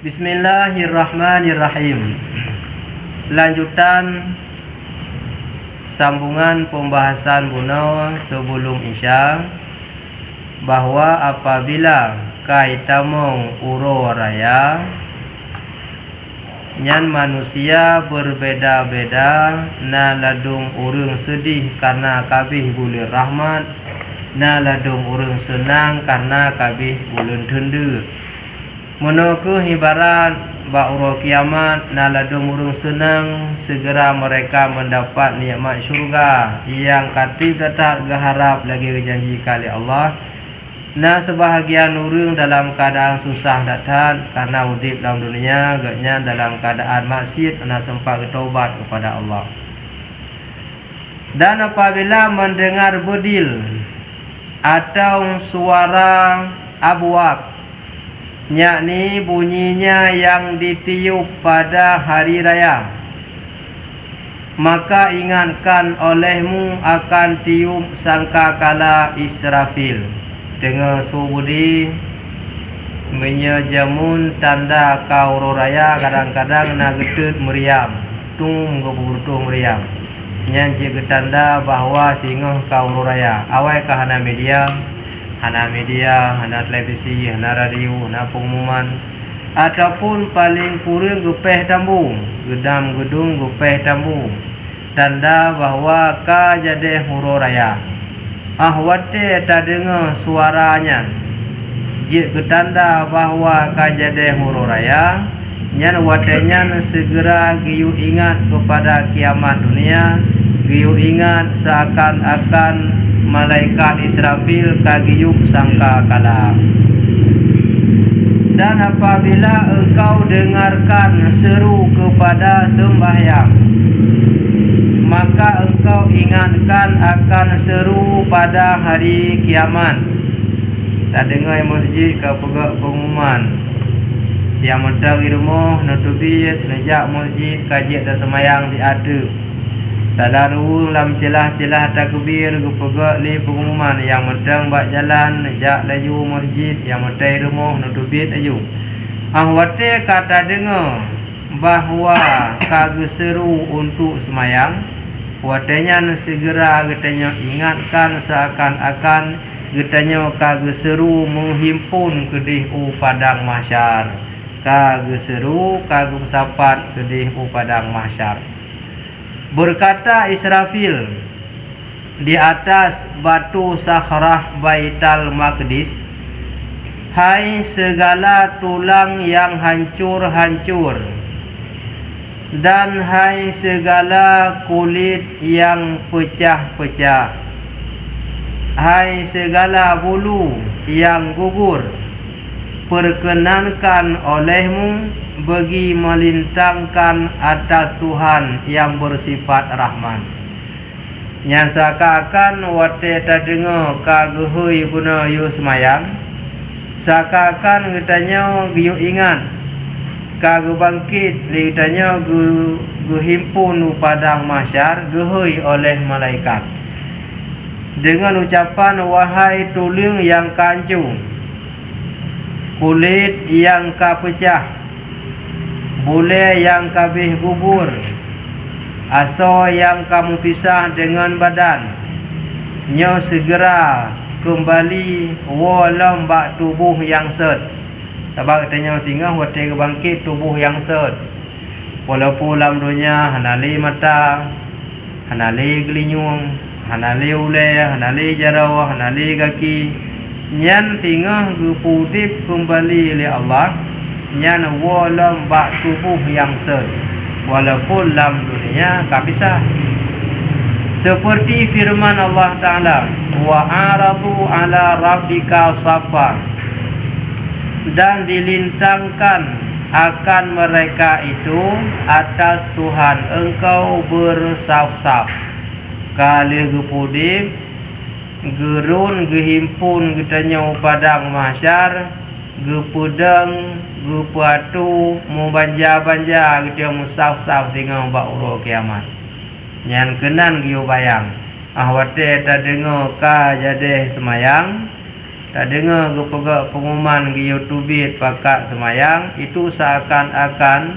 Bismillahirrahmanirrahim. Lanjutan sambungan pembahasan Buno sebelum Isya, bahwa apabila kaitamong uro raya nyan manusia berbeda-beda, na ladung urang sedih karena kabih bulan rahmat, na ladung urang senang karena kabih bulan tenda. Menurut ibarat ba'uro kiamat, na ladung urang senang segera mereka mendapat nikmat syurga yang katib datang berharap lagi janji kali Allah. Na sebahagian urang dalam keadaan susah datang karena udip dalam dunia, agaknya dalam keadaan maksiat, na sempat bertaubat kepada Allah. Dan apabila mendengar bedil atau suara abwak, yakni bunyinya yang ditiup pada hari raya, maka ingatkan olehmu akan tiup sangkakala Israfil. Dengan subudi menyajamun tanda kauro raya, kadang-kadang na getut meriam tung geburutuh meriam nyanci getanda bahwa tinggal kauro raya. Awai ke hana media, hana televisi, hana radio, hana pengumuman, ataupun paling kurang gepeh tambung, gedam gedung gepeh tambung, tanda bahwa ka jadi huru raya. Ahwate tak dengar suaranya, jik ketanda bahwa ka jadi huru raya, nyan watenya segera giyu ingat kepada kiamat dunia, giyu ingat seakan-akan malaikat Israfil kagiyup sangka kala. Dan apabila engkau dengarkan seru kepada sembahyang, maka engkau ingatkan akan seru pada hari kiamat. Tak dengar masjid ke pegak pengumuman yang mentang rumah nutubit nejak masjid kajian dan semayang diada. Tak lalu dalam celah-celah takbir gepegak li pengumuman yang mentang bak jalan nejak laju masjid, yang mentang rumah nutubit aju. Ahwate kata dengar bahawa kagak seru untuk semayang, watenya segera getanya ingatkan seakan-akan getanya kagak seru menghimpun kedih padang mahsyar, kagak seru kagak sapat kedih padang mahsyar. Berkata Israfil di atas batu sakhrah Baitul Maqdis, hai segala tulang yang hancur-hancur, dan hai segala kulit yang pecah-pecah, hai segala bulu yang gugur, perkenankan olehmu bagi melintangkan atas Tuhan yang bersifat Rahman. Nyansakakan wate tadengo kaguhui guna yu semayang, sakakan getanya giyu ingat kagu bangkit litanya gu himpun padang mahsyar gehui oleh malaikat dengan ucapan wahai tulang yang kancung, kulit yang kapecah, bule yang kabih gugur, aso yang kamu pisah dengan badan, nyo segera kembali walam bak tubuh yang set. Sebab katanya tinggal wate bangkit tubuh yang set. Walaupun dalam dunia hanali mata, hanali gelinyung, hanali ule, hanali jarau, hanali kaki, nyan tinggal gepudip kembali oleh Allah, nyan walam bak tubuh yang set. Walaupun dalam dunia tak bisa. Seperti firman Allah Ta'ala, wa aradu ala rabbika safa, dan dilintangkan akan mereka itu atas Tuhan engkau bersaf-saf. Kali gepudip gerun gehimpun getanya padang mahsyar, gepudang gepatu membanja-banja gitu musaf-saf dengan ba'uro kiamat. Yang kenan giu bayang ahwate ta dengo ka jadeh semayang, tak dengar gepegak pengumuman di YouTube pakat semayang, itu seakan-akan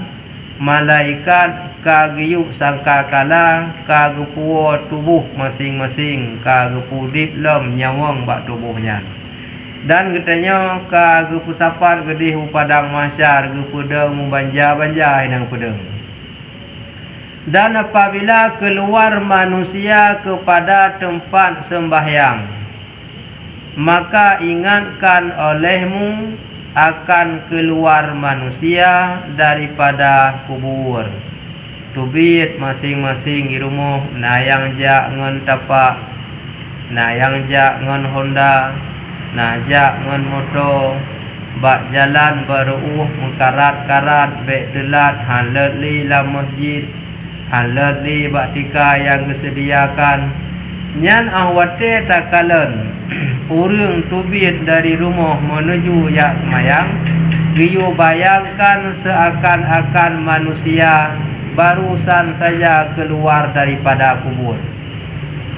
malaikat kagiyup sangka kala kagepuo tubuh masing-masing kagepudip lem nyawang bak tubuhnya. Dan katanya kagepusapat gedih upadang mahsyar gepedeng membanja-banja hinang pedeng. Dan apabila keluar manusia kepada tempat sembahyang, maka ingatkan olehmu akan keluar manusia daripada kubur. Tubit masing-masing di rumah, nayang jak ngen tapak, nayang jak ngen Honda, najak ngen motor, bak jalan beruh mengkarat-karat bek telat halat li la masjid, halat li bak tika yang disediakan. Nyan ahwate takalan urang tubit dari rumah menuju yak semayang, giyu bayangkan seakan-akan manusia barusan saja keluar daripada kubur.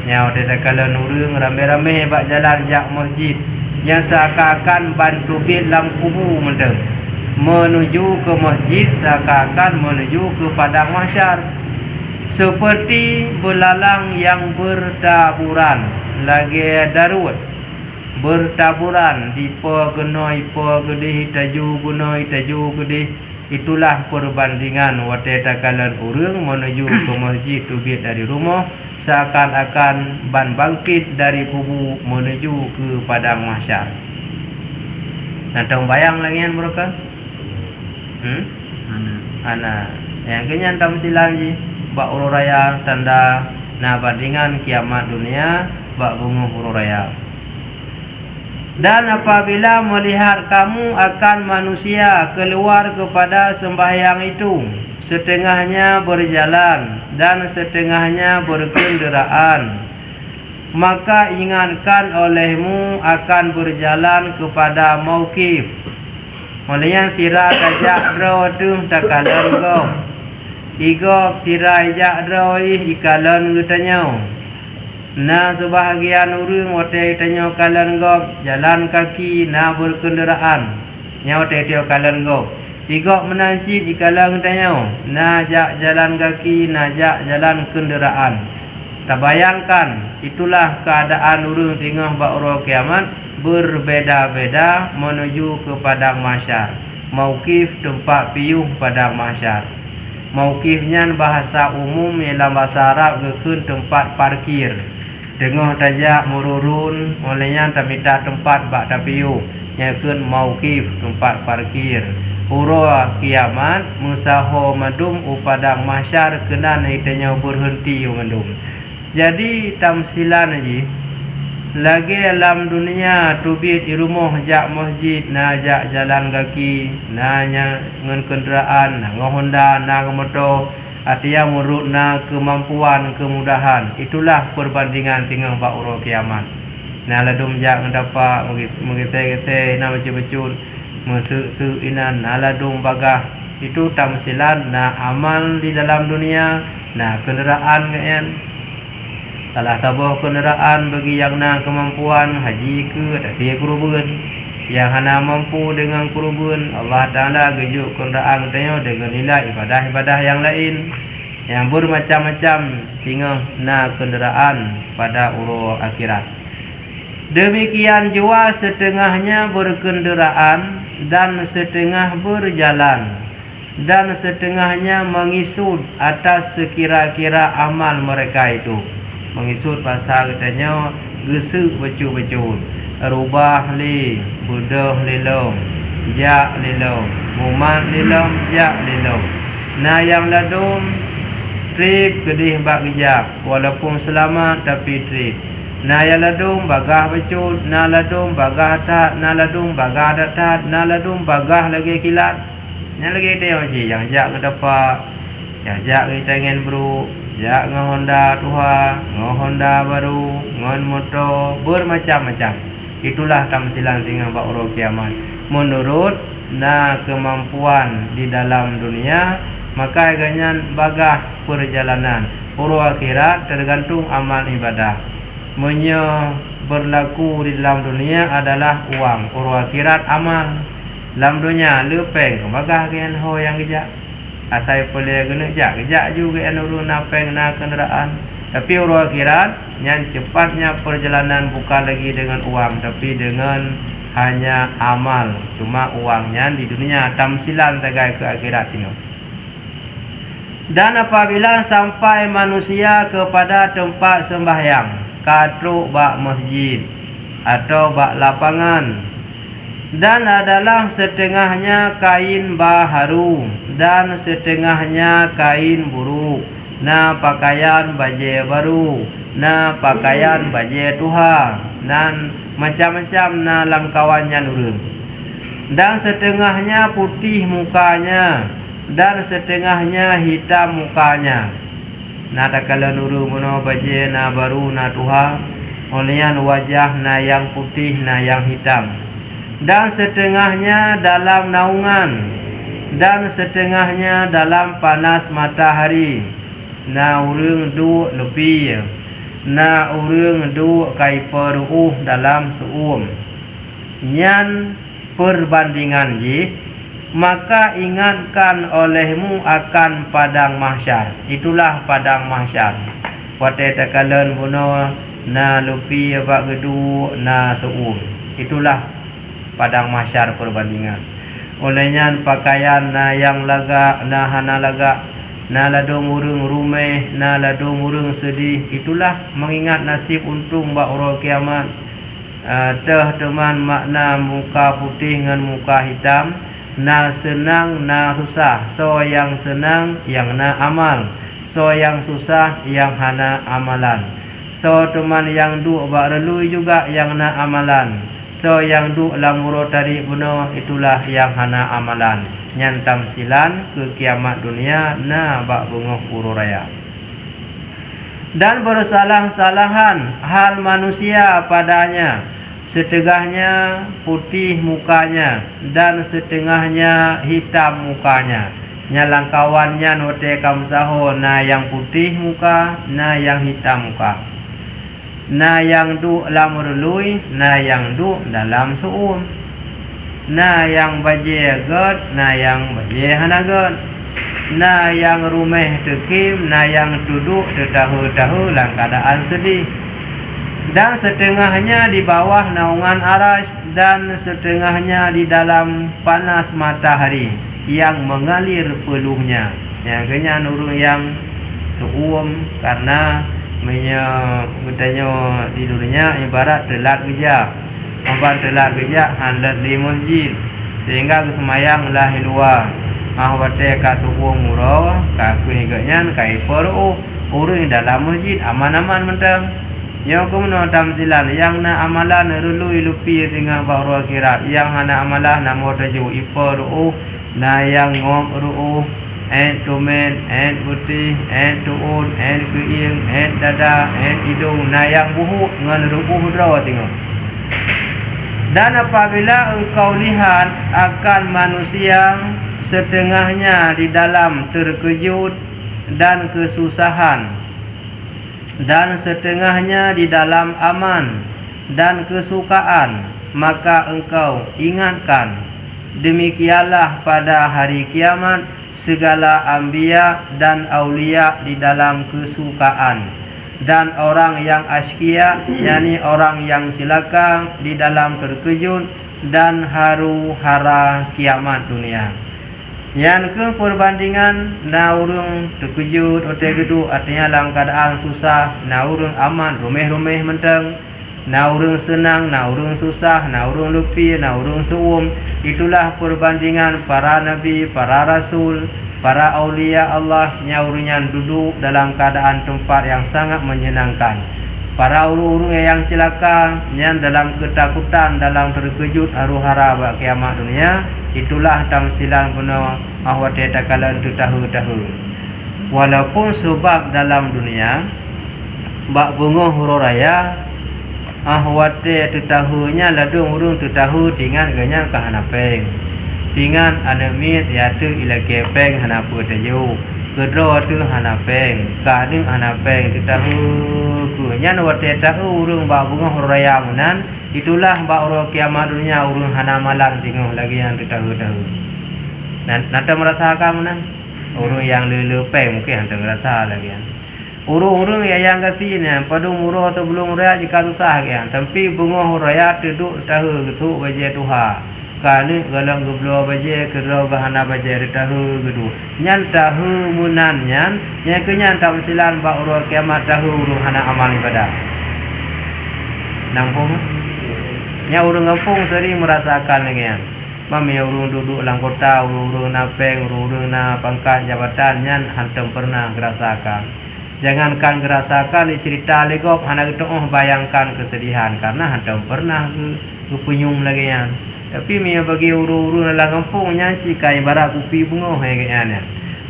Nya ahwate takalan urang rame-rame bak jalan yak masjid, yang seakan-akan ban tubit dalam kubur mendeng, menuju ke masjid seakan-akan menuju ke padang mahsyar. Seperti belalang yang bertaburan, lagi darut bertaburan di pegenoi pegedih taju gunoi taju gedih. Itulah perbandingan wate takalan urang menuju ke masjid tubit dari rumah, seakan-akan ban bangkit dari kubur menuju ke padang mahsyar. Nantang bayang lagi yang mereka? Ana yang kenyan tamsilan ji bak uru raya tanda na bandingan kiamat dunia bak bunga uru raya. Dan apabila melihat kamu akan manusia keluar kepada sembahyang itu, setengahnya berjalan dan setengahnya berkenderaan, maka ingatkan olehmu akan berjalan kepada mauqif. Malian fira kajak dro tu takalan go. Igo fira ijak dro ikalan gutanya. Na sebahagian urang wate tanya kalan go jalan kaki na berkenderaan. Nya wate tio kalan go. Igok menanci di kalang tanya, najak jalan kaki, najak jalan kenderaan. Terbayangkan, itulah keadaan urang tengah ba'ura kiamat, berbeda-beda menuju ke padang mahsyar. Mauqif tempat piyuh padang mahsyar. Mauqifnya bahasa umum ialah bahasa Arab gekun tempat parkir. Tengah tajak mururun, olehnya tamita tempat bak tapiyuh. Nyakun mauqif tempat parkir. Urua kiamat musaho madum upadang mahsyar kena itanya berhenti madum. Jadi tamsilan aji lagi dalam dunia tubit di rumah jak masjid najak jalan kaki nanya ngen kenderaan ngohonda na motor artinya menurut na kemampuan kemudahan. Itulah perbandingan tinggal bak urua kiamat. Nah ladum jak ngedapak mengite-gite na betul-betul mesuk inan aladung bagah. Itu tamsilan na amal di dalam dunia, nah kenderaan kan salah tabuh kenderaan bagi yang na kemampuan haji ke tak dia kurubun. Yang hana mampu dengan kurubun, Allah Ta'ala gejuk kenderaan tanya dengan nilai ibadah-ibadah yang lain yang bermacam-macam tinggal na kenderaan pada urus akhirat. Demikian jua setengahnya berkenderaan dan setengah berjalan dan setengahnya mengisut atas sekira-kira amal mereka itu. Mengisut bahasa katanya gesuk becu-becu, rubah li budah lilom jak lilom mumat lilom jak lilom. Nah yang ladum trip gedih bak gejak walaupun selamat tapi trip. Na ya ladung bagah becut, na ladung bagah tat, na ladung bagah datat, na ladung bagah lagi kilat. Yang lagi dia macam yang jak ke dapat, yang jak ke tangan bro, jak ngan Honda tua, ngan Honda baru, ngan motor bermacam-macam. Itulah tamsilan tinggal bak urut kiamat. Menurut na kemampuan di dalam dunia, maka ganyan bagah perjalanan. Urut akhirat tergantung amal ibadah. berlaku di dalam dunia adalah uang, urus akhirat amal. Dalam dunia lepeng kembagah kian ho yang gejak. Asai boleh kena gejak juga yang urus napeng na kenderaan. Tapi urus akhirat yang cepatnya perjalanan bukan lagi dengan uang, tapi dengan hanya amal. Cuma uangnya di dunia tamsilan tagai ke akhirat ini. Dan apabila sampai manusia kepada tempat sembahyang, katruk bak masjid atau bak lapangan, dan adalah setengahnya kain baharu dan setengahnya kain buruk, na pakaian baje baru, na pakaian baje tuha, dan macam-macam na langkawannya nurun, dan setengahnya putih mukanya dan setengahnya hitam mukanya. Na takala nuru mono baje na baru na tuha, olian wajah na yang putih na yang hitam, dan setengahnya dalam naungan dan setengahnya dalam panas matahari. Na urang du lebih, na urang du kai peruh dalam seum. Nyan perbandingan ji, maka ingatkan olehmu akan padang mahsyar. Itulah padang mahsyar. Wate takalen buno na lupi bak gedu na seum. Itulah padang mahsyar perbandingan. Olehnya pakaian na yang laga, na hana laga, na ladung urung rumeh, na ladung urung sedih. Itulah mengingat nasib untung bak uro kiamat. Teh teman makna muka putih dengan muka hitam, na senang na susah. So yang senang yang na amal, so yang susah yang hana amalan. So teman yang du bak relui juga yang na amalan. So yang du lamuro tadi buno itulah yang hana amalan. Nyan tamsilan ke kiamat dunia na bak bungoh uru raya. Dan bersalah-salahan hal manusia padanya, setengahnya putih mukanya dan setengahnya hitam mukanya. Nyalang kawannya note kamsaho na yang putih muka, na yang hitam muka. Na yang du lamur lui, na yang du dalam suum. Na yang baje god, na yang baje hana god. Na yang rumeh tekim, na yang duduk tetahu-tahu dalam keadaan sedih. Dan setengahnya di bawah naungan aras, dan setengahnya di dalam panas matahari yang mengalir peluhnya. Yang kenya nurung yang suum karena katanya tidurnya ibarat telat kerja. Obat telat kerja handat di masjid sehingga kesemayang lah luar. Ahwate ka suum muro ka kuhiganya kai peru urang dalam masjid aman-aman mentang. Yang kemudian tamsilan yang na amalan rului lupi dengan baharu akhirat, yang hana amalah namo taju iperu na yang ngom ru tumen putih tuun kuing dada hidung na yang buhu ngan rubuh draw tengok. Dan apabila engkau lihat akan manusia setengahnya di dalam terkejut dan kesusahan, dan setengahnya di dalam aman dan kesukaan, maka engkau ingatkan, demikianlah pada hari kiamat segala anbiya dan aulia di dalam kesukaan, dan orang yang askia, yakni orang yang celaka, di dalam terkejut dan haru-hara kiamat dunia. Yang ke perbandingan na urung terkejut ote gedu artinya dalam keadaan susah, na urung aman rumeh-rumeh menteng, na urung senang, na urung susah, na urung lupi, na urung suum. Itulah perbandingan para nabi, para rasul, para aulia Allah nyaurnya duduk dalam keadaan tempat yang sangat menyenangkan. Para urung-urung yang celaka yang dalam ketakutan, dalam terkejut haru-hara bak kiamat dunia. Itulah tamsilan penuh ahwate takalan tahu-tahu. Walaupun sebab dalam dunia bak bungoh huru raya ahwate tahunya ladung urung tahu dengan ganya kahanapeng. Dengan anamit yaitu ila kepeng hanapu tayu. kedro tu hana peng kading hana peng tahu ku nyan wate tahu urung ba bunga raya munan itulah ba uro kiamat dunia urung hana malang tingoh lagi yang tahu nanta merasakan munan urung yang lele peng mungkin hanta merasa lagi ya urung-urung yang kasih ni pada umur sebelum raya jika susah kan tapi bunga raya duduk tahu gitu baje tuha kani galang geblo baje kerau gahana baje tahu gitu nyan tahu munan nyan kenyan tahu silan ba uro kiamat tahu urung hana amal ibadah nampung nya urung kampung sering merasakan lagi kan mami urung duduk lang kota urung napeng urung na pangkat jabatan nyan hantam pernah merasakan. Jangankan gerasakan dicerita legop hana gitu bayangkan kesedihan karena hantam pernah ke penyum lagi ya. Tapi mia bagi uru-uru dalam kampungnya si kai barak kupi bunga kayaknya.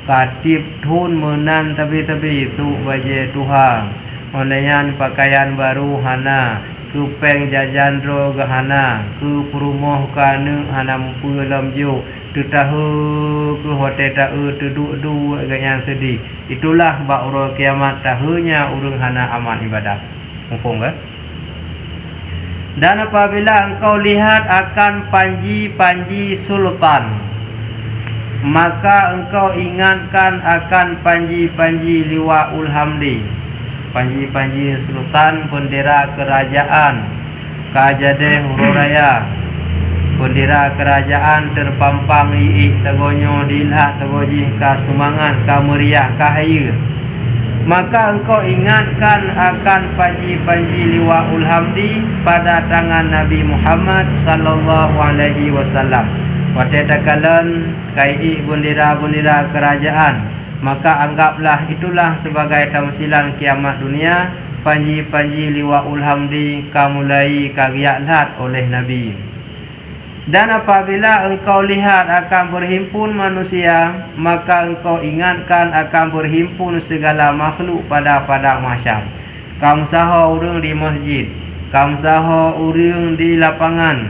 Katip thun menan tapi itu baje Tuhan. Onlayan pakaian baru hana kupeng jajan ro gahana ku perumoh kanu hana mempulam ju tahu ke hotel tahu duduk agaknya sedih itulah ba uro kiamat tahunya urung hana amal ibadah mumpung kan dan apabila engkau lihat akan panji-panji sultan maka engkau ingatkan akan panji-panji liwaul hamdi panji-panji sultan bendera kerajaan kajadeh hururaya bendera kerajaan terpampang tagonyo dilihat tagoji ka sumangan ka meriah ka haya maka engkau ingatkan akan panji-panji liwaul hamdi pada tangan Nabi Muhammad sallallahu alaihi wasallam pada takalan kai bendera-bendera kerajaan maka anggaplah itulah sebagai tamsilan kiamat dunia panji-panji liwaul hamdi kamulai kagiatlah oleh Nabi. Dan apabila engkau lihat akan berhimpun manusia, maka engkau ingatkan akan berhimpun segala makhluk pada padang mahsyar. Kamu saha urang di masjid, kamu saha urang di lapangan,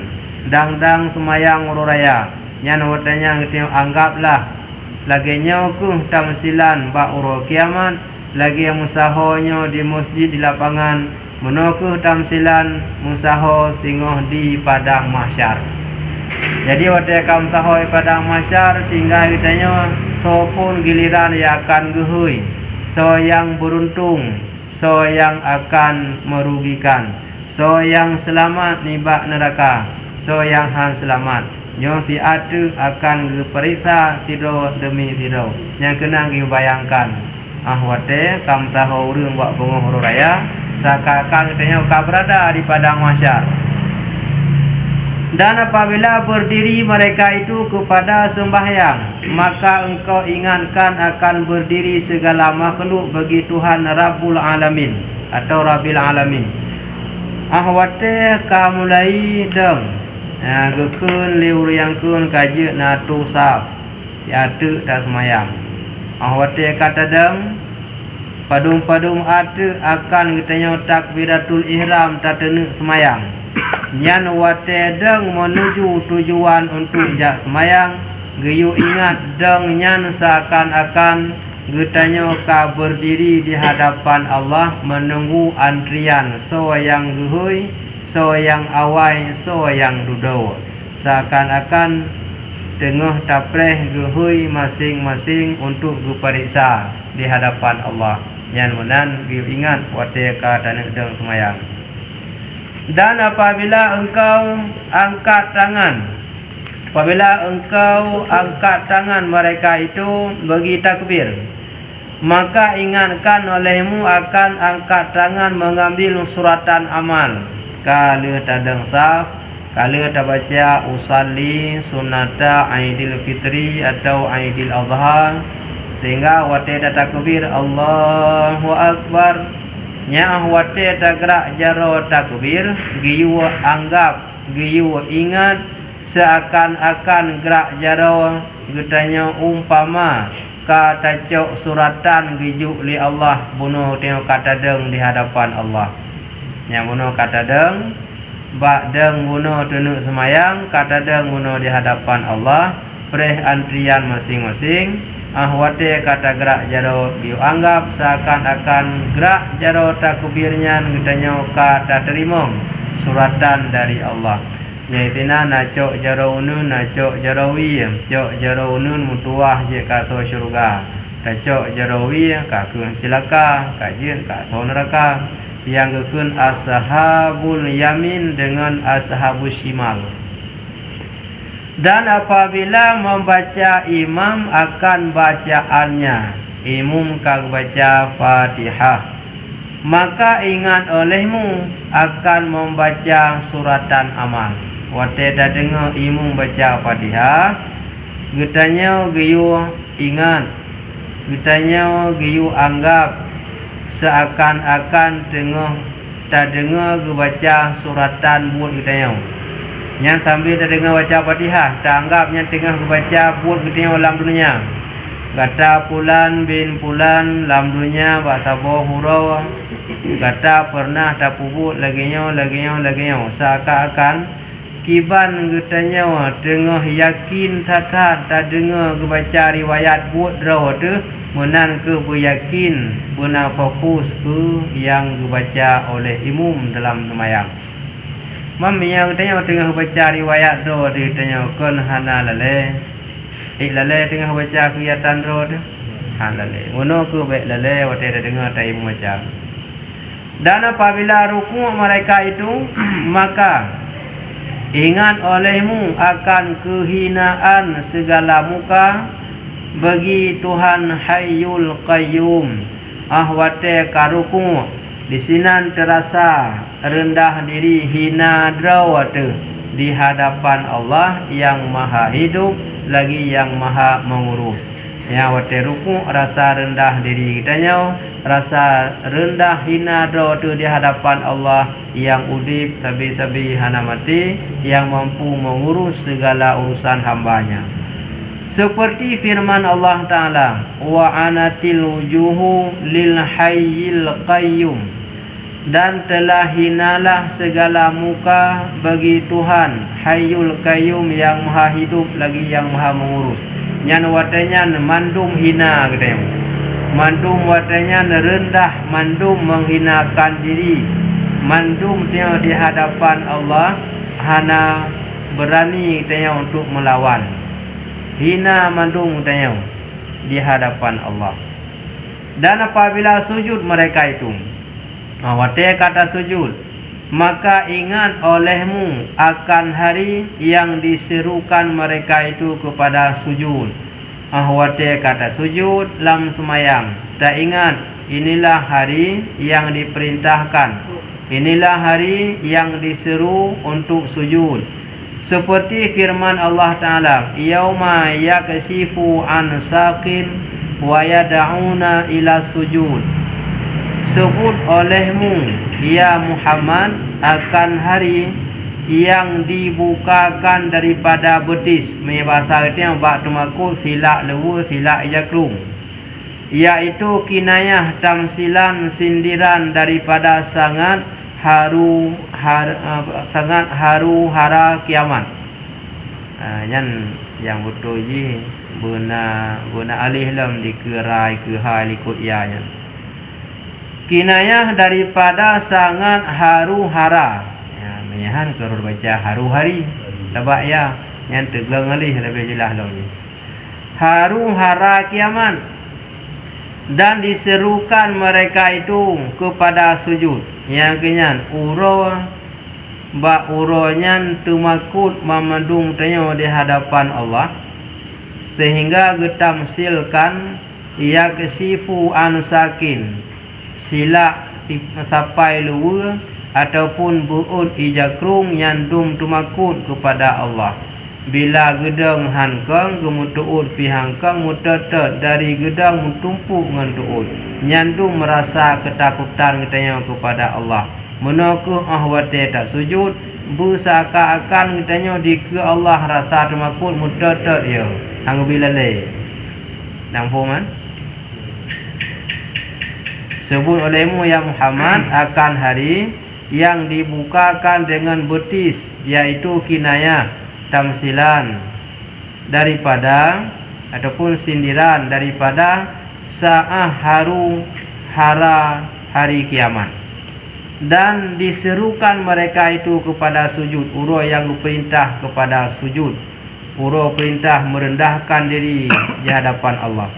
dang-dang semayang raya. Nyan watanya kita anggaplah lagi nyaku tamsilan ba uro kiamat, lagi yang musahonya di masjid di lapangan, menokuh tamsilan musaho tingoh di padang mahsyar. Jadi waktu kaum tahu padang mahsyar tinggal kitanya so pun giliran yang akan gehui, so yang beruntung, so yang akan merugikan, so yang selamat nibak neraka, so yang han selamat. Nyo si atu akan diperiksa tido demi tido. Yang kena dibayangkan. Waktu kaum tahu urang buat bunga raya, seakan-akan kitanya berada di padang mahsyar. Dan apabila berdiri mereka itu kepada sembahyang, maka engkau ingatkan akan berdiri segala makhluk bagi Tuhan Rabbul Alamin atau Rabbil Alamin. Ahwate kamulai deng gekun liur yang kun kaje na tu saf ya tu dah semayang. Ahwate kata deng padung-padung atu akan kitanya takbiratul ihram tatene semayang. Nyan wate deng menuju tujuan untuk jak semayang geyu ingat deng nyan seakan-akan getanya ka berdiri di hadapan Allah menunggu antrian so yang gehui, so yang awai, so yang duduk seakan-akan tengah tapreh gehui masing-masing untuk diperiksa di hadapan Allah. Nyan menan geyu ingat wate ka tanah deng semayang. Dan apabila engkau angkat tangan mereka itu bagi takbir, maka ingatkan olehmu akan angkat tangan mengambil suratan amal. Kalau tadang saf, kalau tak baca usalli sunata Aidil Fitri atau Aidil Adha, sehingga wate takbir Allahu Akbar. Nya wate tagrak jaro takbir giyu anggap giyu ingat seakan-akan gerak jaro getanya umpama kata cok suratan giyu li Allah bunuh tengok kata deng di hadapan Allah. Nya bunuh kata deng bak deng bunuh tunuk semayang kata deng bunuh di hadapan Allah preh antrian masing-masing. Wate kata gerak jaro dianggap seakan-akan gerak jaro takbirnya ngedanyo kata terima suratan dari Allah. Nyaitina nacok jaro unun nacok jarawi cok jaro unun mutuah je kato syurga. Nacok jarawi kaku cilaka kajen kato neraka. Yang gekun ashabul yamin dengan ashabus shimal. Dan apabila membaca imam akan bacaannya, imam kag baca Fatihah, maka ingat olehmu akan membaca suratan amal. Wate dah dengar imam baca Fatihah, getanya geyu ingat, getanya geyu anggap seakan-akan dengar tak dengar ge baca suratan buat getanya. Yang sambil dah dengar baca Fatihah, tak anggapnya tengah baca buat getanya dalam dunia. Kata Pulan bin Pulan dalam dunia bahasa hurau. Kata pernah tak pubut laginya. Seakan-akan kiban getanya tengah yakin tak dengar baca riwayat buat draw tu menan ke beryakin benar fokus ke yang dibaca oleh imam dalam semayang. Mami yang tanya tengah baca riwayat do dia tanya kon hana lale. Lale tengah baca kelihatan do tu. Lale. Ngono ke baik lale wate dah dengar tai baca. Dan apabila rukuk mereka itu maka ingat olehmu akan kehinaan segala muka bagi Tuhan Hayyul Qayyum. Wate karuku di sinan terasa rendah diri hina drawate di hadapan Allah yang maha hidup lagi yang maha mengurus. Ya wate ruku rasa rendah diri kitanya, rasa rendah hina drawate di hadapan Allah yang udip sabi-sabi hana mati, yang mampu mengurus segala urusan hambanya. Seperti firman Allah Ta'ala, wa anatil wujuhu lil hayyil qayyum, dan telah hinalah segala muka bagi Tuhan Hayyul Qayyum yang maha hidup lagi yang maha mengurus. Nyan watanya mandum hina katanya. Mandum watanya rendah, mandum menghinakan diri. Mandum dia di hadapan Allah hana berani katanya untuk melawan. Hina mandung katanya di hadapan Allah. Dan apabila sujud mereka itu, wate kata sujud, maka ingat olehmu akan hari yang diserukan mereka itu kepada sujud. Wate kata sujud lam semayang. Tak ingat inilah hari yang diperintahkan, inilah hari yang diseru untuk sujud. Seperti firman Allah Ta'ala, yauma yakshifu an saqin wa yad'una ila sujud. Sebut olehmu ya Muhammad akan hari yang dibukakan daripada betis. Bahasa kata yang bak tumaku silak lewu silak jaklung, iaitu kinayah tamsilan sindiran daripada sangat sangat haru hara kiamat. Yang betul je guna alih lam dikerai ke hal ikut ianya. Kinayah daripada sangat haru hara. Menyahan kerur baca haru hari. Lebak ya yang tegelang alih lebih jelas lagi. Haru hara kiamat. Dan diserukan mereka itu kepada sujud. Yang kenyan uro ba uronyan tumakut mamandung tanya di hadapan Allah, sehingga getamsilkan ia kesifu ansakin sila sampai luwe ataupun buut ijakrung yang dum tumakut kepada Allah. Bila gedang hankang kemutuut pihangkang mutetet dari gedang mutumpuk ngan tuut nyandung merasa ketakutan katanya kepada Allah. Menaku ahwate tak sujud bersaka-akan katanya di ke Allah rasa tumakut mutetet ya hang bila le nampu man sebut olehmu ya Muhammad akan hari yang dibukakan dengan betis, yaitu kinayah tamsilan daripada ataupun sindiran daripada saah haru hara hari kiamat. Dan diserukan mereka itu kepada sujud. Urau yang perintah kepada sujud, urau perintah merendahkan diri di hadapan Allah.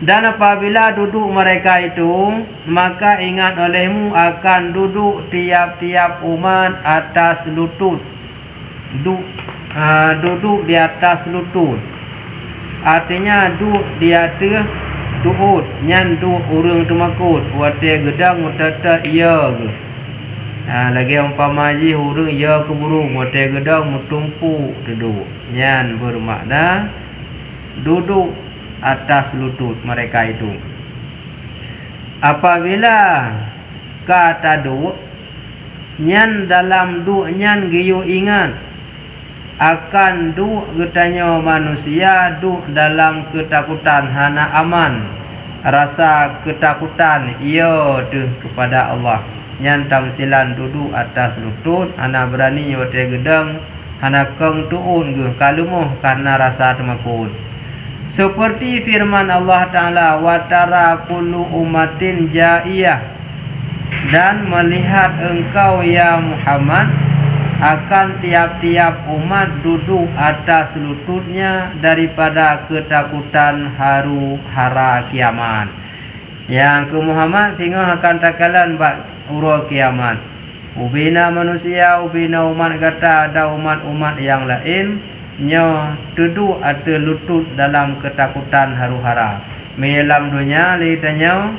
Dan apabila duduk mereka itu, maka ingat olehmu akan duduk tiap-tiap umat atas lutut. Duduk di atas lutut, artinya duduk di atas duut. Nyan du urang tumakut wate gedang mutata iya ke. Lagi umpama ji urang iya ke burung wate gedang mutumpu duduk. Nyan bermakna duduk atas lutut mereka itu. Apabila kata du, nyan dalam du nyan giyu ingat akan du getanya manusia du dalam ketakutan hana aman, rasa ketakutan ia tu kepada Allah. Nyan tamsilan duduk atas lutut, hana berani wate gedang, hana keng tuun ge kalumuh karena rasa temakut. Seperti firman Allah Ta'ala, wa tara kullu umatin ja'iyah, dan melihat engkau ya Muhammad akan tiap-tiap umat duduk atas lututnya daripada ketakutan haru hara kiamat. Yang ke Muhammad tinggal akan takalan bak urau kiamat. Ubina manusia, ubina umat kata ada umat-umat yang lain nya duduk atas lutut dalam ketakutan haru hara. Melam dunia lidahnya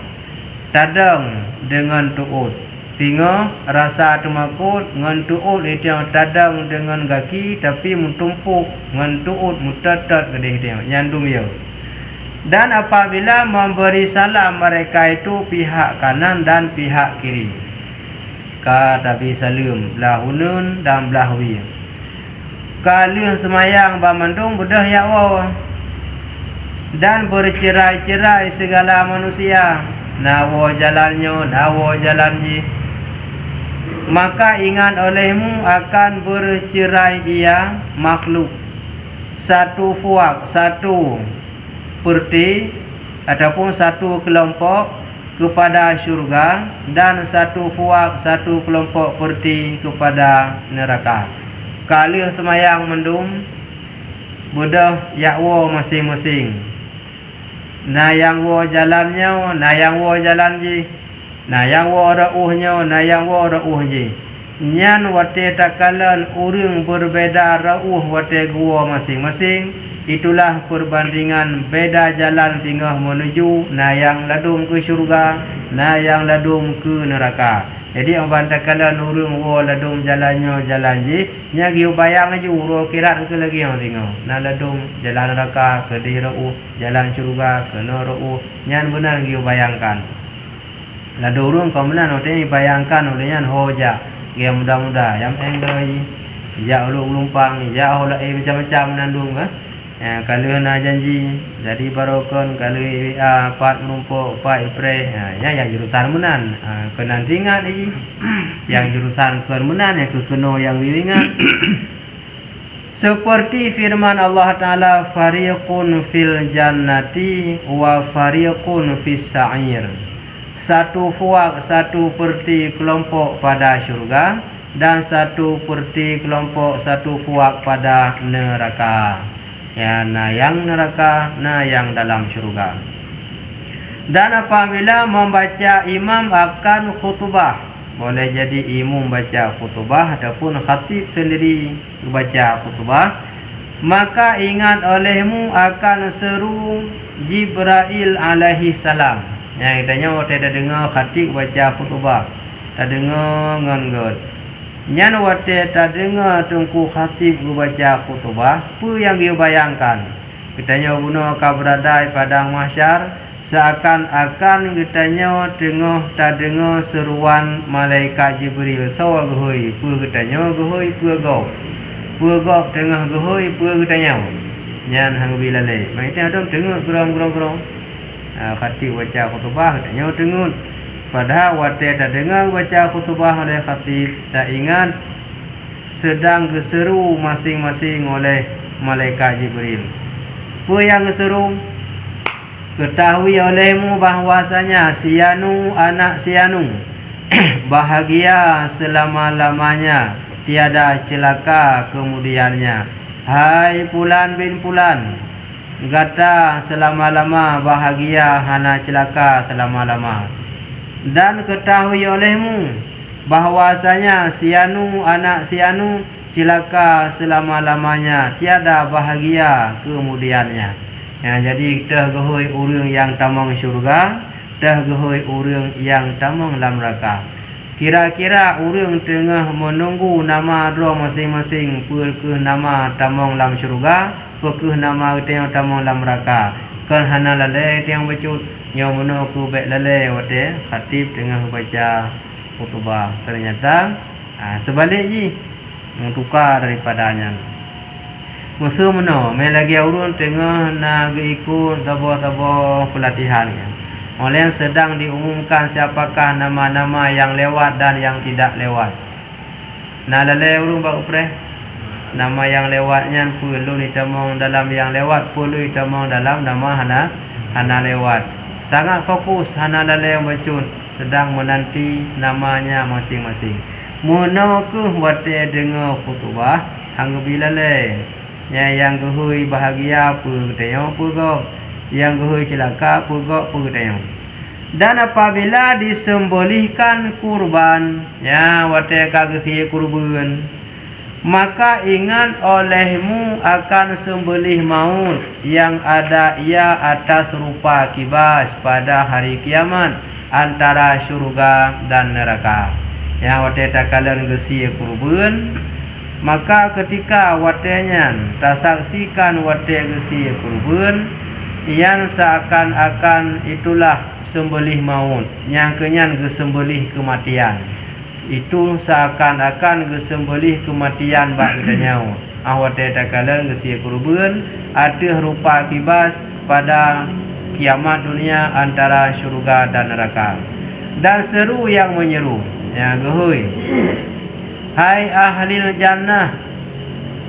tadang dengan tuut. Sehingga rasa temakut ngan tuut itu yang tadang dengan kaki tapi mutumpuk ngan tuut mutatat gedeh dia nyandum ya. Dan apabila memberi salam mereka itu pihak kanan dan pihak kiri. Kata bi salam belah hunun dan belah wi. Kalih semayang bamandung bedah ya Allah. Dan bercerai-cerai segala manusia. Nawa jalannya, nawa jalannya. Maka ingat olehmu akan bercerai ia makhluk. Satu fuak, satu perti ataupun satu kelompok kepada syurga, dan satu fuak, satu kelompok perti kepada neraka. Kalih semayang mendung bedah yakwa masing-masing. Na yang wo jalannya, na yang wo jalan ji. Na yang wo rauhnya, na yang wo rauh ji. Nyan wate takalan urang berbeda rauh wate gua masing-masing. Itulah perbandingan beda jalan tinggal menuju na yang ladum ke syurga, na yang ladum ke neraka. Jadi orang takalan urang wo ladum jalannya jalan ji, nya giu bayang aja uro kirat ke lagi yang tinggal. Na ladum jalan neraka ke di rauh, jalan syurga ke neraka. Nyan benar giu bayangkan. Ladu urang kau benar nanti bayangkan oleh nyan hoja. Gia muda-muda yang enggai ja uluk lumpang ja hola macam-macam nandung ke. Kalau na janji jadi barokon kalau pat menumpuk pat ipre ya yang jurusan menan kenan ringat ni yang jurusan kemenan yang kekeno yang ingat. Seperti firman Allah Ta'ala, fariqun fil jannati wa fariqun fis sa'ir. Satu fuak, satu perti kelompok pada syurga, dan satu perti kelompok, satu fuak pada neraka. Ya, na yang neraka, na yang dalam syurga. Dan apabila membaca imam akan khutbah, boleh jadi imam baca khutbah ataupun khatib sendiri baca khutbah, maka ingat olehmu akan seru Jibril alaihi salam. Yang kitanya waktu dah dengar khatib baca khutbah, dah dengar ngan-ngan. Nyan waktu tak dengar tungku khatib baca khutbah, apa yang dia bayangkan? Kitanya guna kau berada di padang mahsyar, seakan-akan kitanya tengah tak dengar seruan malaikat Jibril. Sawa gehoi, apa kitanya gehoi, apa gau. Apa gau tengah gehoi, apa kitanya. Nyan hang bilale. Mai ada dengar gerong-gerong. Khatib baca khutbah katanya dengar. Padahal waktu tak dengar baca khutbah oleh khatib, tak ingat sedang keseru masing-masing oleh malaikat Jibril. Apa yang seru? Ketahui olehmu bahwasanya si Anu anak si Anu bahagia selama-lamanya, tiada celaka kemudiannya. Hai Fulan bin Fulan, gata selama-lama bahagia, hana celaka selama-lama. Dan ketahui olehmu bahwasanya si Anu anak si Anu celaka selama-lamanya, tiada bahagia kemudiannya. Ya, jadi teh gehui urang yang tamang syurga, teh gehui urang yang tamang dalam neraka. Kira-kira urang tengah menunggu nama dua masing-masing, pekeh nama tamang dalam syurga, pekeh nama tengah tamang dalam neraka. Kan hana lalai yang bacut yang mana ku baik lalai wate khatib tengah baca khutbah. Ternyata sebalik ji tukar daripadanya. Musuh mana lagi urun tengah nak ikut tabah-tabah pelatihan ya. Oleh yang sedang diumumkan siapakah nama-nama yang lewat dan yang tidak lewat. Nah lalai urun bak upreh. Nama yang lewatnya perlu ditemong dalam yang lewat, perlu ditemong dalam nama hana lewat. Sangat fokus hana lalai yang bacun sedang menanti namanya masing-masing. Mana ke wate dengar khutbah hang bila le. Yang gehui bahagia apa tengok apa yang gehui celaka apa tengok. Dan apabila disembelihkan kurban, ya wate kagesi kurban, maka ingat olehmu akan sembelih maut yang ada ia atas rupa kibas pada hari kiamat antara syurga dan neraka. Yang wate takalan gesi kurban, maka ketika watenya tasaksikan wate gesi kurban, yang seakan-akan itulah sembelih maut, yang kenyan gesembelih kematian. Itu seakan-akan gesembelih kematian bak gedanya. Wate takalan gesi kurban ada rupa kibas pada kiamat dunia antara syurga dan neraka. Dan seru yang menyeru, ya gehui. Hai ahlil jannah,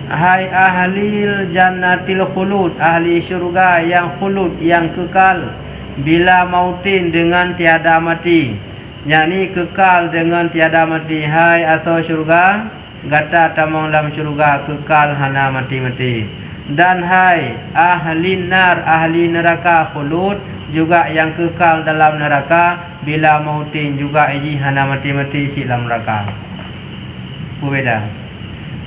hai ahlil jannatil khulud, ahli syurga yang khulud, yang kekal bila mautin dengan tiada mati, yakni kekal dengan tiada mati. Hai atau syurga gata tamang dalam syurga kekal hana mati-mati. Dan hai ahli nar, ahli neraka khulud juga yang kekal dalam neraka bila mautin juga iji hana mati-mati si dalam neraka. Beda.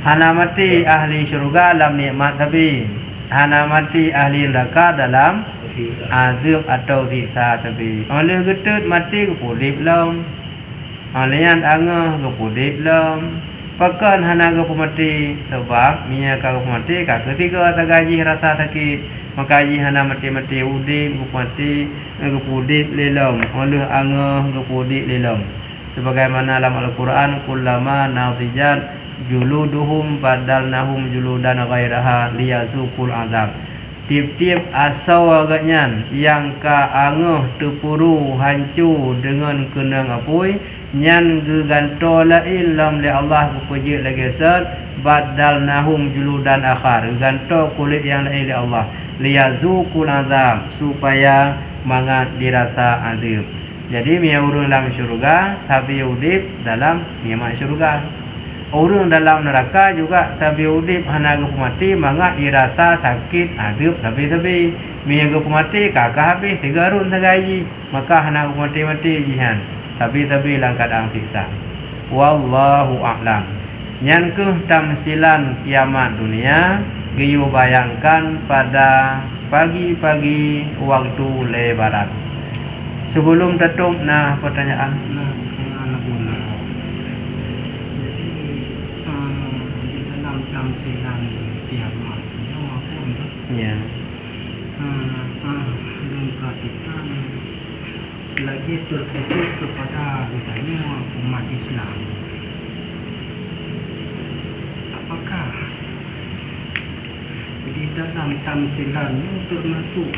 Hana mati ahli syurga dalam nikmat tapi hana mati ahli neraka dalam azab atau siksa tapi. Oleh getut mati ke pulip lam. Oleh yang angah ke pulip lam. Pakan hana ke mati sebab minyak ke mati ka ketiga tak gaji rasa sakit. Maka gaji hana mati-mati udip ke mati ke pulip lelam. Oleh angah ke pulip lelam. Sebagaimana dalam Al-Quran, kullama nadijat juluduhum badalnahum juludan ghairaha liyazukul azab. Tiap-tiap asal agaknya yang ka angah tepuru hancur dengan kenang apui nyan geganto la illam li Allah kepuji lagi sat badalnahum juludan akhar, geganto kulit yang lain li Allah liyazukul azab supaya mangat dirasa azab. Jadi mia urang dalam syurga sabi udip dalam nikmat syurga. Urang dalam neraka juga sabi udip hana ge mati mangga irasa sakit adab tapi mia ge mati kakak habis 3 run tagaji maka hana ge mati jihan tapi langkat ang siksa. Wallahu a'lam. Nyan ke tamsilan kiamat dunia giyu bayangkan pada pagi-pagi waktu lebaran. Sebelum tutup, pertanyaan. Anak guna. Jadi di dalam tamsilan kiamat itu aku Ya. dan perhatikan lagi terkhusus kepada katanya umat Islam. Apakah di dalam tamsilan termasuk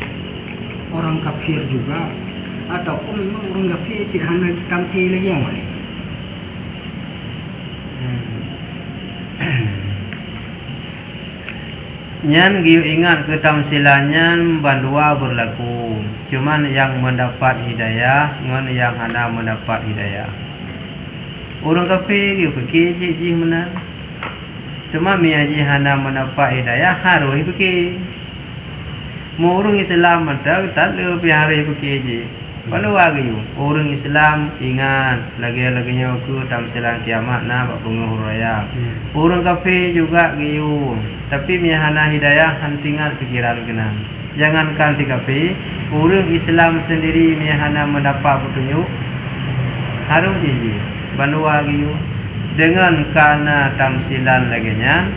orang kafir juga? Ataupun memang orang kafir cik hana tamthil lagi yang mana? Nyan giu ingat ketamsilannya bandua berlaku. Cuman yang mendapat hidayah ngan yang hana mendapat hidayah. Orang kafir giu fikir ji menan. Cuma miaji hana mendapat hidayah harus fikir. Mau orang Islam mentang tak lebih hari fikir ji. Kalau lagi orang Islam ingat lagi-laginya ke tamsilan kiamat na bak penguhur raya. Orang kafir juga giu. Tapi mihana hidayah hantingan pikiran kenang. Jangankan ti kafir, orang Islam sendiri mihana mendapat petunjuk harus jiji. Bandua giu. Dengan karena tamsilan laginya,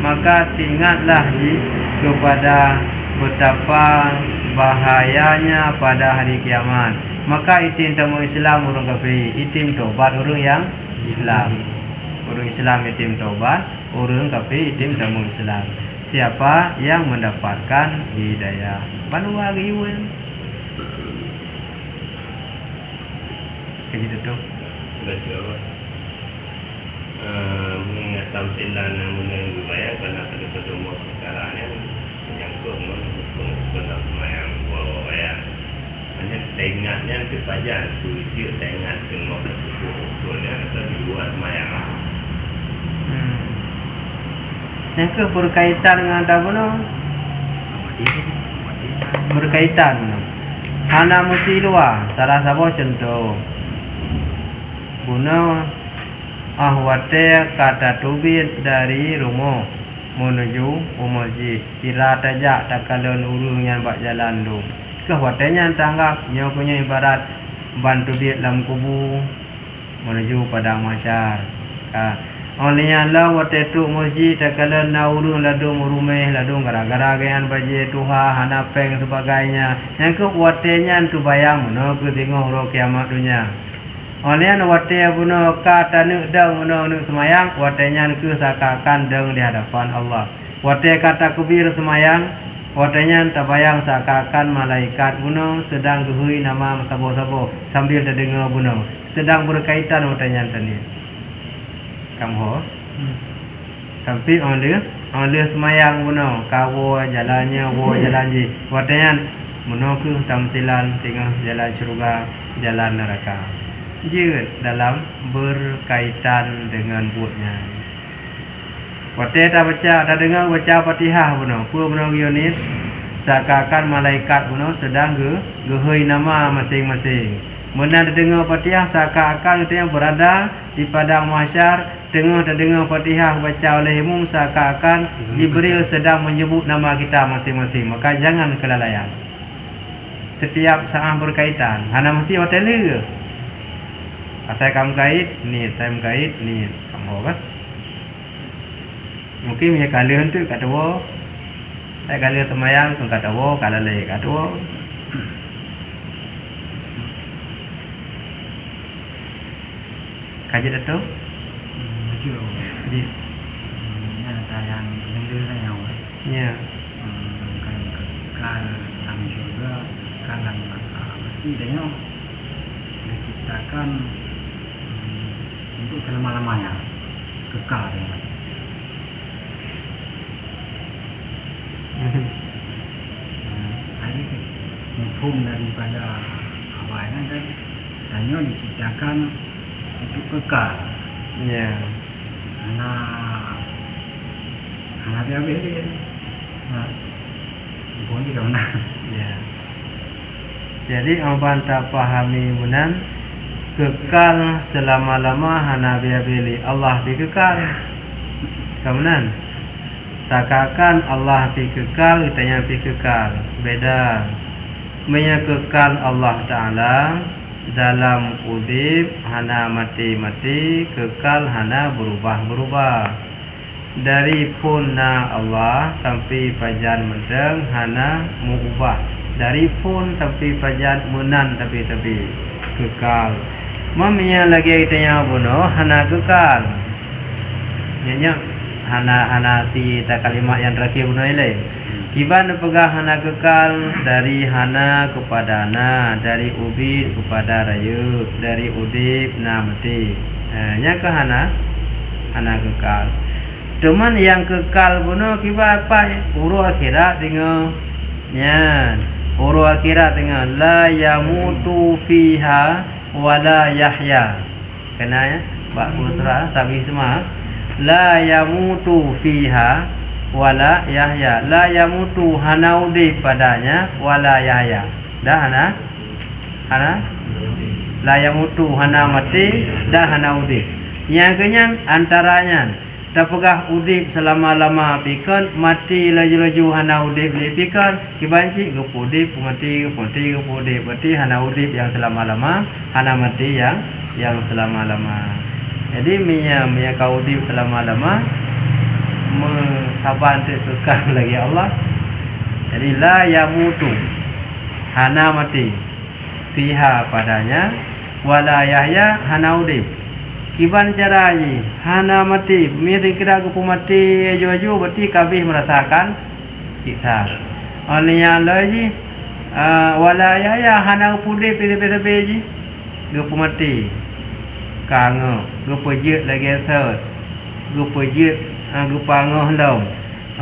maka ingatlah ji kepada betapa bahayanya pada hari kiamat. Maka itim tamu Islam orang kafir, itim tobat orang yang Islam. Orang Islam itim tobat, orang kafir itim tamu Islam. Siapa yang mendapatkan hidayah? Baru lagi wen. Kaji tu. Baca. Mengingat tampilan yang menang bayang karena pada pertemuan perkara yang menyangkut benar yang bawa ya. Hanya tengahnya kepajan tujuh tengah tengok ukurnya atau dibuat mayang. Yang ke berkaitan dengan apa no? Berkaitan no. Hana mesti luar. Salah satu contoh. Guna ahwate kata tubit dari rumah menuju masjid. Sirat aja tak kalon urung yang bak jalan tu. Kehwatenya tanggap nyokunya ibarat bantu biat dalam kubu menuju padang mahsyar. Olehnya lah wate tu masjid tak kalon na urung ladu merumeh ladu gara-gara gayan baje tuha hana peng sebagainya. Yang kehwatenya tu bayang no ke tengok ro kiamat dunia. Olehnya wate puno kata nuk dang puno nuk semayang watenya ke sakakan dang di hadapan Allah. Wate kata kubir semayang watenya tabayang sakakan malaikat puno sedang gehui nama sabo-sabo sambil terdengar puno sedang berkaitan watenya tadi. Kamu tapi oleh semayang puno kawo jalannya wo jalan ji watenya puno ke tamsilan tengah jalan syurga jalan neraka. Jid dalam berkaitan dengan buatnya. Waktu tak baca, tak dengar baca Fatihah puno, puno unit, seakan malaikat puno sedang gehui nama masing-masing. Mana dengar Fatihah seakan itu yang berada di padang mahsyar, tengah terdengar Fatihah baca oleh imam seakan Jibril sedang menyebut nama kita masing-masing. Maka jangan kelalaian. Setiap saat berkaitan, hana mesti hotel ke? Saya kamu kait ni, saya kait ni, kamu kan? Mungkin dia kalian tu kata wo, saya kalian temayang tu kata wo, kalau leh kata wo. Kaji dah tu? Maju. Ji. Ini ada yang dengar yang Ya. kan dalam surga, kan dalam neraka. Mesti dia diciptakan untuk selama-lamanya kekal ya. Hari mufhum daripada awalnya kan hanya diciptakan untuk kekal. Ya. Anak dia beda. Nah, bukan juga mana. Ya. Jadi orang tak pahami munan kekal selama-lama hana biabili Allah pi kekal. Kemudian sakakan Allah pi kekal kitanya pi kekal. Beda. Menya kekal Allah Taala dalam udip hana mati-mati, kekal hana berubah-berubah. Dari punna Allah tapi pajan mendeng hana mengubah. Dari pun tapi pajan menan tapi kekal. Mamanya lagi kita yang bunuh hana kekal. Nyanyi hana ti ta kalimat yang terakhir bunuh ile. Kiban pegah hana kekal dari hana kepada na, dari ubid kepada rayu, dari udip na mati. Nya ke hana kekal. Cuman yang kekal puno kiba apa ya? Uru akhirat tengah. Nyan. Uru akhirat tengah la yamutu fiha wala yahya. Kena ya? Bak Busra sabi semua. La yamutu fiha wala yahya. La yamutu hana udip padanya wala yahya. Dah hana la yamutu hana mati dah hana udip. Yang kenyang antaranya dapegah udip selama-lama pikon mati laju-laju hana udip pikon kibanci gepudip mati gepudip berarti hana udip yang selama-lama hana mati yang selama-lama. Jadi minyak kau udip selama-lama menghaban kekal lagi Allah. Jadi la yamutu hana mati fiha padanya wala yahya hana udip. Kiban cara ji hana mati mesti kira ku mati aju-aju berarti kabeh merasakan kita. Olehnya lagi wala yahya hana udip tepi-tepi ji ku mati kango ku pejut lagi thot ku pejut ku pangoh lom.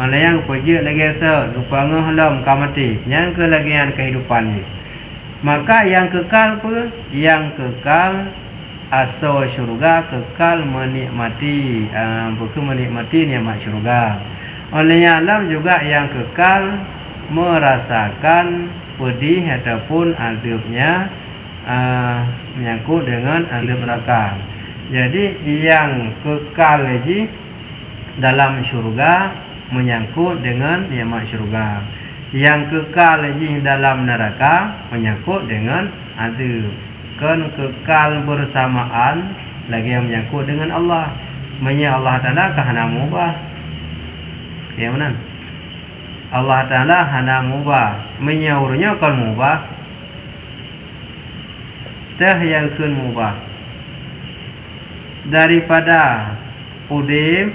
Oleh yang pejut lagi thot ku pangoh lom kamati yang ke lagian kehidupan ni. Maka yang kekal pun yang kekal asal syurga kekal menikmati bukan menikmati nikmat syurga. Olehnya alam juga yang kekal merasakan pedih ataupun azabnya menyangkut dengan azab neraka. Jadi yang kekal lagi dalam syurga menyangkut dengan nikmat syurga. Yang kekal lagi dalam neraka menyangkut dengan azab. Kan kekal bersamaan lagi yang menyangkut dengan Allah. Menya Allah Ta'ala kahana mubah. Ya mana? Allah Ta'ala hana mubah. Menya urnya kan mubah. Teh yang kun mubah. Daripada udip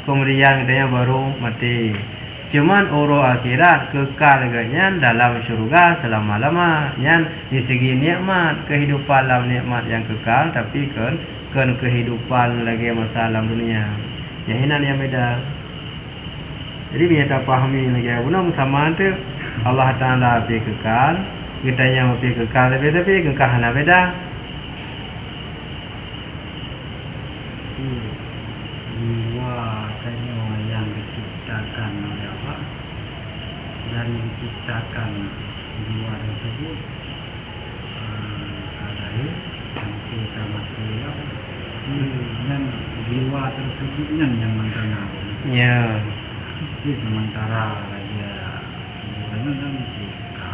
kemudian dia baru mati. Cuman uru akhirat kekal ganya dalam syurga selama-lama. Yang di segi nikmat kehidupan dalam nikmat yang kekal, tapi kan kehidupan lagi masa alam dunia. Yang ini yang beda. Jadi biar tak pahami lagi guna sama tu Allah Taala pi kekal, kita yang pi kekal tapi kekal beda. Jiwa tanya yang diciptakan oleh Allah, dari diciptakan jiwa tersebut lahir sampai tamat beliau dan jiwa tersebut yang mentenang. Ya. Jadi sementara dia jiwanya kan jika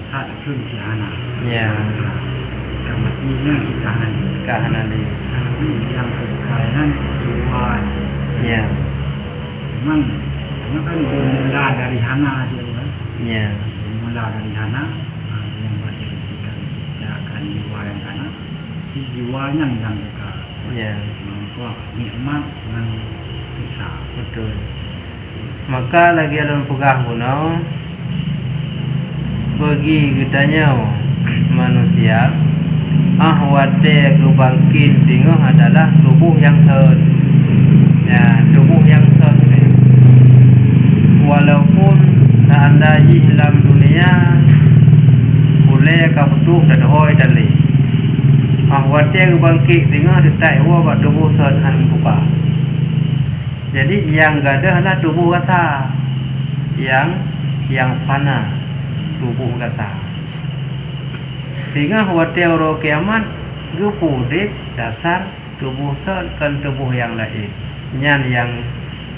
saat itu si anak. Ya. Kematinya si Kahana di. Yang kekayaan jiwa. Ya. Memang itu kan dimulai dari hana saja kan. Ya. Dimulai dari hana yang pada ketika diciptakan jiwa yang hana, di jiwanya yang kekal. Ya. Maka nikmat dengan siksa. Betul. Maka lagi dalam pegah puno bagi kitanya manusia ahwate kebangkit tengah adalah tubuh yang thon. Ya, tubuh yang thon. Walaupun tak ada dalam dunia boleh kabutuh dan hoi dali. Ahwate kebangkit tengah detai wa bak tubuh thon han buka. Jadi yang gadah adalah tubuh kasa. Yang fana, tubuh kasa. Sehingga hotel ro kiamat gepudip dasar tubuh kan tubuh yang lain. Nyan yang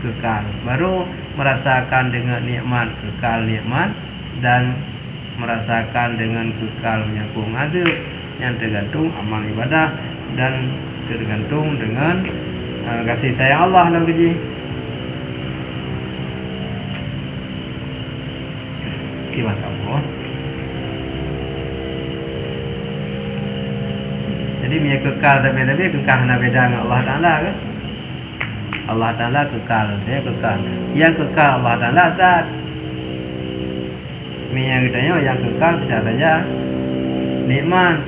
kekal. Baru merasakan dengan nikmat kekal nikmat dan merasakan dengan kekal menyambung azab yang tergantung amal ibadah dan tergantung dengan kasih sayang Allah dalam keji. Gimana kamu? Jadi dia kekal tapi kekal nak beda dengan Allah Taala kan? Allah Taala kekal, dia kekal. Yang kekal Allah Taala zat. Yang kitanya yang kekal bisa saja nikmat.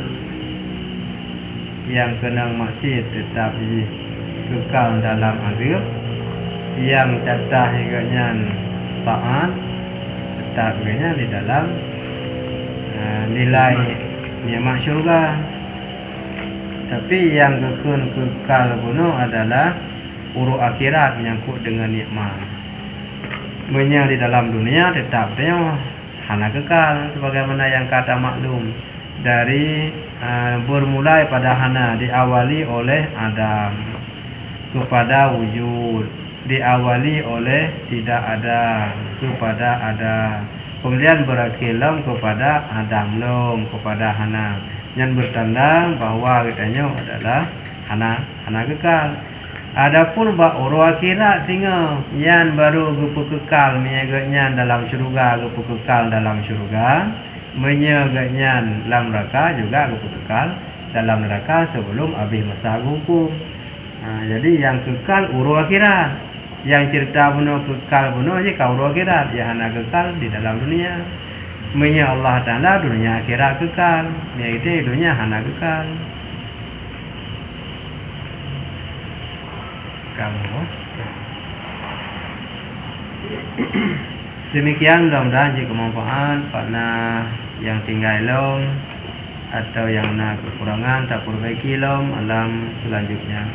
Yang kena maksiat tetap kekal dalam azab, yang cadah iganya taat tetap iganya di dalam nilai nikmat syurga. Tapi yang kekal kuno adalah uruk akhirat menyangkut dengan nikmat. Menyang di dalam dunia tetap dia hana kekal, sebagaimana yang kata maklum dari bermulai pada hana diawali oleh Adam kepada wujud, diawali oleh tidak ada kepada ada, kemudian berakhir lam kepada Adam lom kepada hana, yang bertanda bahwa katanya adalah hana kekal. Adapun bak uru akhirat tinggal yang baru gepu kekal menyaganya dalam syurga, gepu kekal dalam syurga, menyaganya dalam neraka juga gepu kekal dalam neraka sebelum habis masa hukum. Jadi yang kekal uru akhirat, yang cerita bunuh kekal bunuh aja kau uru akhirat, ya hana kekal di dalam dunia. Menya Allah Ta'ala dunia akhirat kekal, yaitu dunia hana kekal. Kamu demikian, mudah-mudahan jika manfaat pada yang tinggal lom atau yang nak kekurangan tak perbaiki lom alam selanjutnya.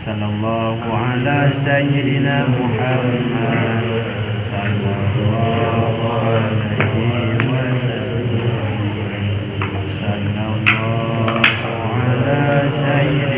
Sallallahu ala sayyidina Muhammad sallallahu alaihi wasallam. Sallallahu ala sayyidina